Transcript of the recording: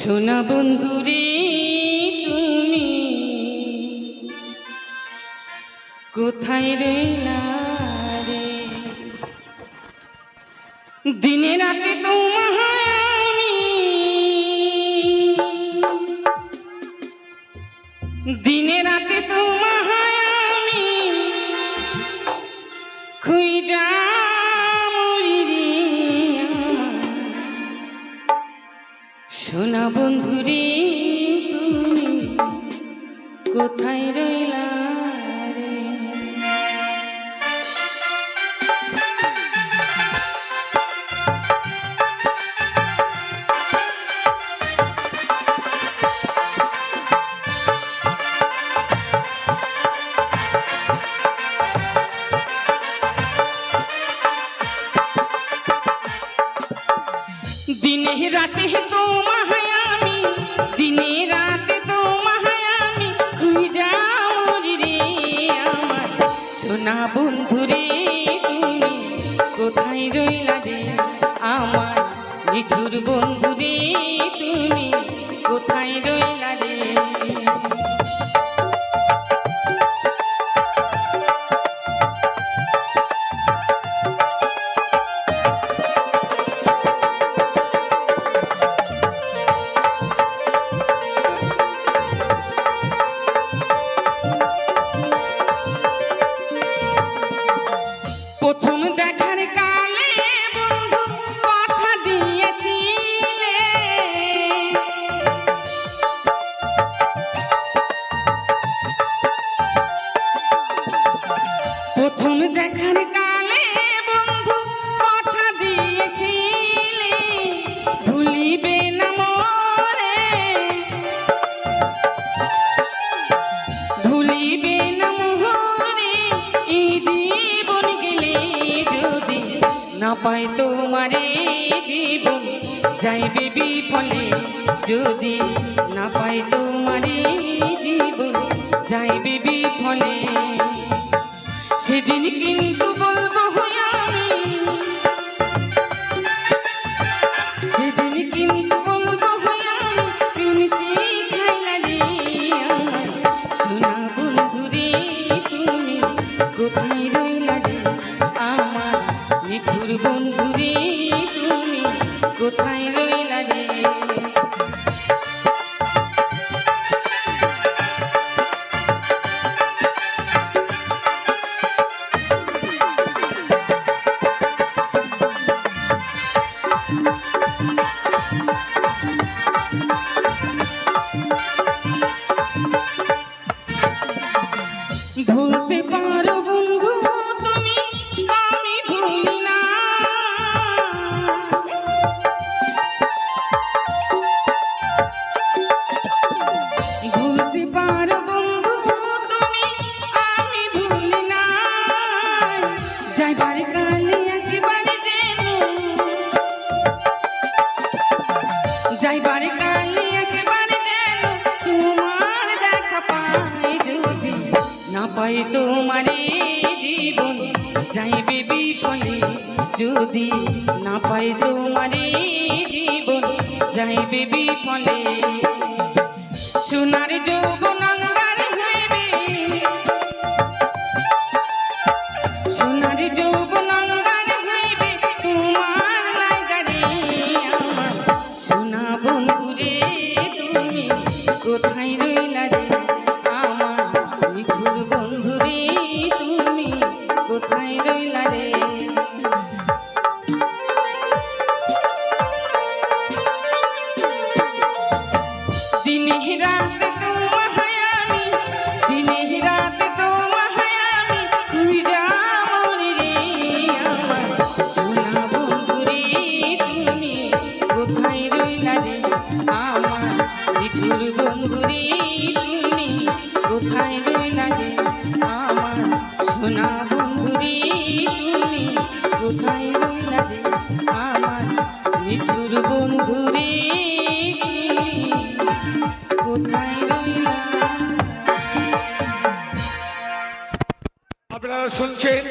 সোনা বন্ধুরে তুমি কোথায় রইলা রে? দিনে রাতে তোমায় আমি, দিনে রাতে তোমায় আমি খুঁজা মরি রে। সোনা বন্ধুরে তুমি কোথায় রইলা রে? দিনে রাতে তোমায় আমি, দিনে রাতে তোমায় আমি খুঁজা মরি রে। আমার সোনা বন্ধুরে তুমি কোথায় রইলা রে? আমার নিঠুর বন্ধুরে তুমি কোথায় রইলা রে? প্রথম দেখার কালে বন্ধু কথা দিয়েছিলে, প্রথম দেখার কালে বন্ধু কথা দিয়েছিলে ভুলিবে না মোরে, ভুলিবে না মোরে। এই জীবন গেলে যদি না পাই তোমারে, জীবন যাইবে বিফলে। যদি না পাই তোমারে, জীবন যাইবে বিফলে। সেদিন কিন্তু বলবো আমি, সেদিন কিন্তু বলবো আমি তুমি শিখাইলা রে। আমার সোনা বন্ধুরে তুমি কোথায় রইলা রে? আমার নিঠুর বন্ধুরে তুমি কোথায় রইলা রে? ভুলতে পারো বন্ধু তুমি, আমি ভুলি না। ভুলতে পারো বন্ধু তুমি, আমি ভুলি না। যাইবার কালে একেবারে যেন, যাইবার কালে একেবারে যেন তোমার দেখা পাই। যদি না পাই তোমারে, জীবন যাইবে বিফলে। যদি না পাই তোমারে, জীবন যাইবে বিফলে। সোনার যৌবন অঙ্গার হইবে, সোনার যৌবন অঙ্গার হইবে তোমার লাগা রে। আমার সোনা বন্ধুরে তুমি কোথায় রইলা রে? আমার নিঠুর বন্ধুরে তুমি কোথায় রইলা রে? দিনে রাতে তোমায় আমি, দিনে রাতে তোমায় আমি খুঁজা মরি রে। আমার সোনা বন্ধুরে তুমি কোথায় রইলা রে? আমার নিঠুর বন্ধুরে তুমি কোথায় রইলা রে? আমার সোনা বন্ধুরে তুমি কোথায় রইলা রে? আমার নিঠুর বন্ধুরে তুমি কোথায় রইলা? আপনারা শুনছেন